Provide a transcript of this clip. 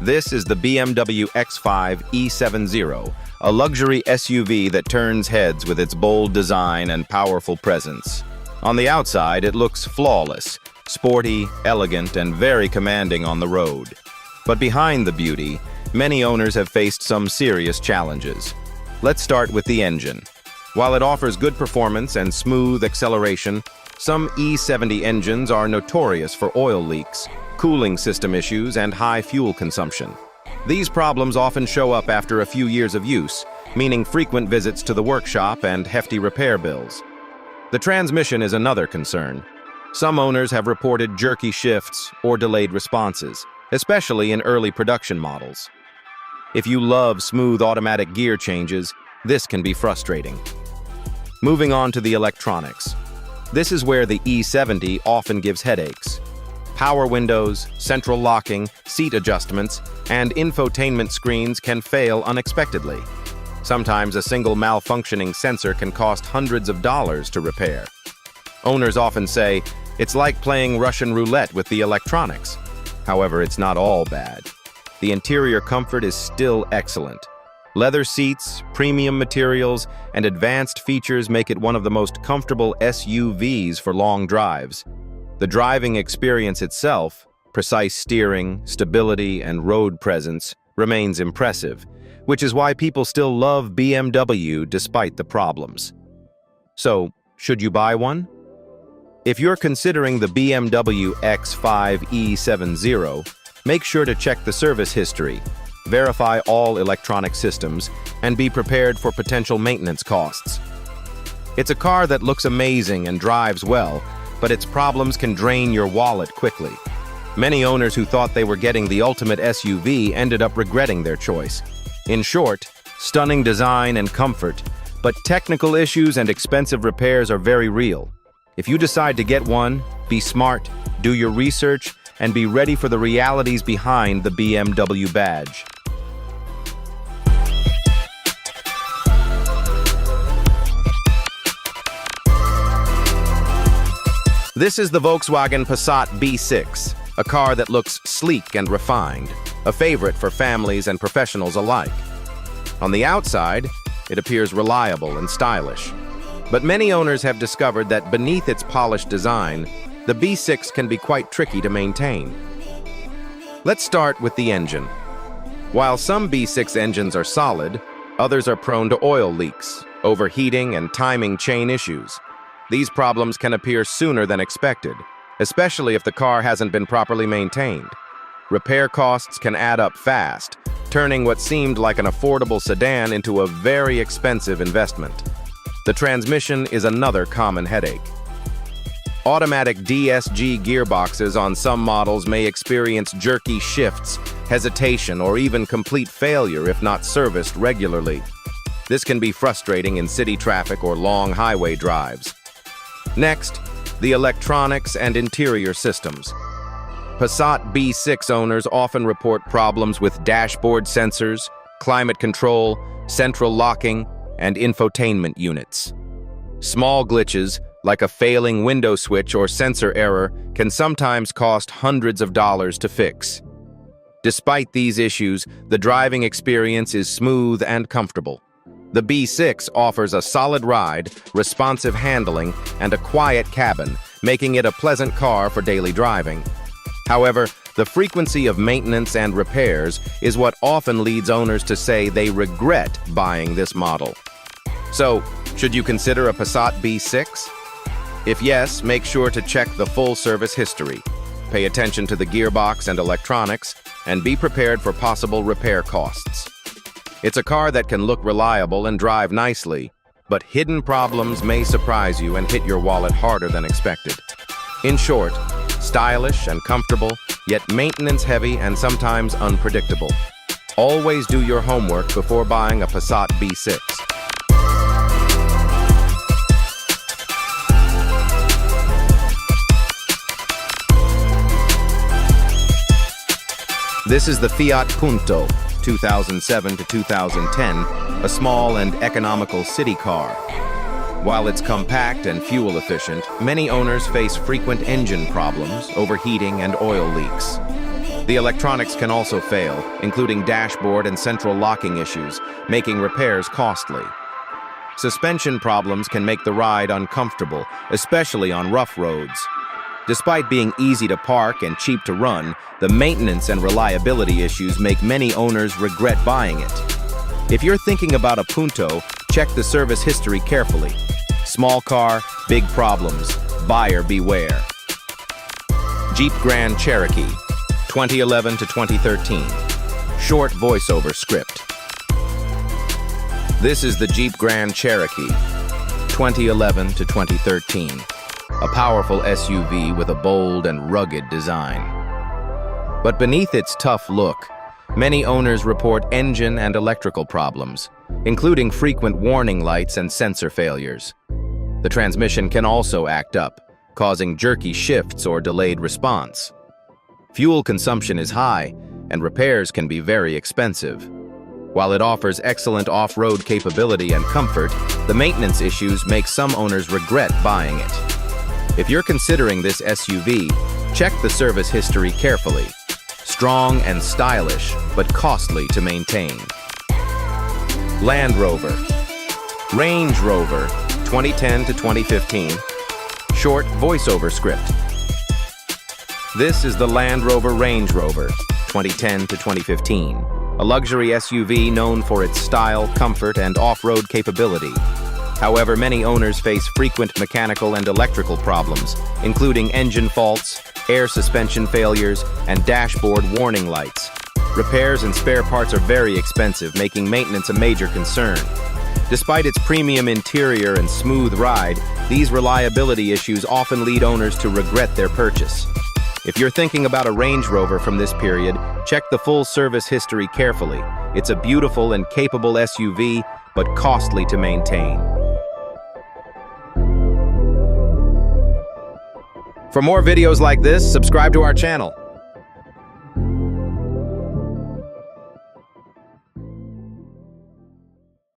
This is the BMW X5 E70, a luxury SUV that turns heads with its bold design and powerful presence. On the outside, it looks flawless, sporty, elegant, and very commanding on the road. But behind the beauty, many owners have faced some serious challenges. Let's start with the engine. While it offers good performance and smooth acceleration, some E70 engines are notorious for oil leaks, cooling system issues, and high fuel consumption. These problems often show up after a few years of use, meaning frequent visits to the workshop and hefty repair bills. The transmission is another concern. Some owners have reported jerky shifts or delayed responses, especially in early production models. If you love smooth automatic gear changes, this can be frustrating. Moving on to the electronics. This is where the E70 often gives headaches. Power windows, central locking, seat adjustments, and infotainment screens can fail unexpectedly. Sometimes a single malfunctioning sensor can cost hundreds of dollars to repair. Owners often say, "It's like playing Russian roulette with the electronics." However, it's not all bad. The interior comfort is still excellent. Leather seats, premium materials, and advanced features make it one of the most comfortable SUVs for long drives. The driving experience itself, precise steering, stability, and road presence, remains impressive, which is why people still love BMW despite the problems. So, should you buy one? If you're considering the BMW X5 E70, make sure to check the service history, verify all electronic systems, and be prepared for potential maintenance costs. It's a car that looks amazing and drives well, but its problems can drain your wallet quickly. Many owners who thought they were getting the ultimate SUV ended up regretting their choice. In short, stunning design and comfort, but technical issues and expensive repairs are very real. If you decide to get one, be smart, do your research, and be ready for the realities behind the BMW badge. This is the Volkswagen Passat B6, a car that looks sleek and refined, a favorite for families and professionals alike. On the outside, it appears reliable and stylish. But many owners have discovered that beneath its polished design, the B6 can be quite tricky to maintain. Let's start with the engine. While some B6 engines are solid, others are prone to oil leaks, overheating, and timing chain issues. These problems can appear sooner than expected, especially if the car hasn't been properly maintained. Repair costs can add up fast, turning what seemed like an affordable sedan into a very expensive investment. The transmission is another common headache. Automatic DSG gearboxes on some models may experience jerky shifts, hesitation, or even complete failure if not serviced regularly. This can be frustrating in city traffic or long highway drives. Next, the electronics and interior systems. Passat B6 owners often report problems with dashboard sensors, climate control, central locking, and infotainment units. Small glitches, like a failing window switch or sensor error, can sometimes cost hundreds of dollars to fix. Despite these issues, the driving experience is smooth and comfortable. The B6 offers a solid ride, responsive handling, and a quiet cabin, making it a pleasant car for daily driving. However, the frequency of maintenance and repairs is what often leads owners to say they regret buying this model. So, should you consider a Passat B6? If yes, make sure to check the full service history. Pay attention to the gearbox and electronics, and be prepared for possible repair costs. It's a car that can look reliable and drive nicely, but hidden problems may surprise you and hit your wallet harder than expected. In short, stylish and comfortable, yet maintenance-heavy and sometimes unpredictable. Always do your homework before buying a Passat B6. This is the Fiat Punto, 2007 to 2010, a small and economical city car. While it's compact and fuel efficient, many owners face frequent engine problems, overheating, and oil leaks. The electronics can also fail, including dashboard and central locking issues, making repairs costly. Suspension problems can make the ride uncomfortable, especially on rough roads. Despite being easy to park and cheap to run, the maintenance and reliability issues make many owners regret buying it. If you're thinking about a Punto, check the service history carefully. Small car, big problems. Buyer beware. Jeep Grand Cherokee, 2011 to 2013. Short voiceover script. This is the Jeep Grand Cherokee, 2011 to 2013. A powerful SUV with a bold and rugged design. But beneath its tough look, many owners report engine and electrical problems, including frequent warning lights and sensor failures. The transmission can also act up, causing jerky shifts or delayed response. Fuel consumption is high, and repairs can be very expensive. While it offers excellent off-road capability and comfort, the maintenance issues make some owners regret buying it. If you're considering this SUV, check the service history carefully. Strong and stylish, but costly to maintain. Land Rover. Range Rover, 2010 to 2015. Short voiceover script. This is the Land Rover Range Rover, 2010 to 2015. A luxury SUV known for its style, comfort, and off-road capability. However, many owners face frequent mechanical and electrical problems, including engine faults, air suspension failures, and dashboard warning lights. Repairs and spare parts are very expensive, making maintenance a major concern. Despite its premium interior and smooth ride, these reliability issues often lead owners to regret their purchase. If you're thinking about a Range Rover from this period, check the full service history carefully. It's a beautiful and capable SUV, but costly to maintain. For more videos like this, subscribe to our channel.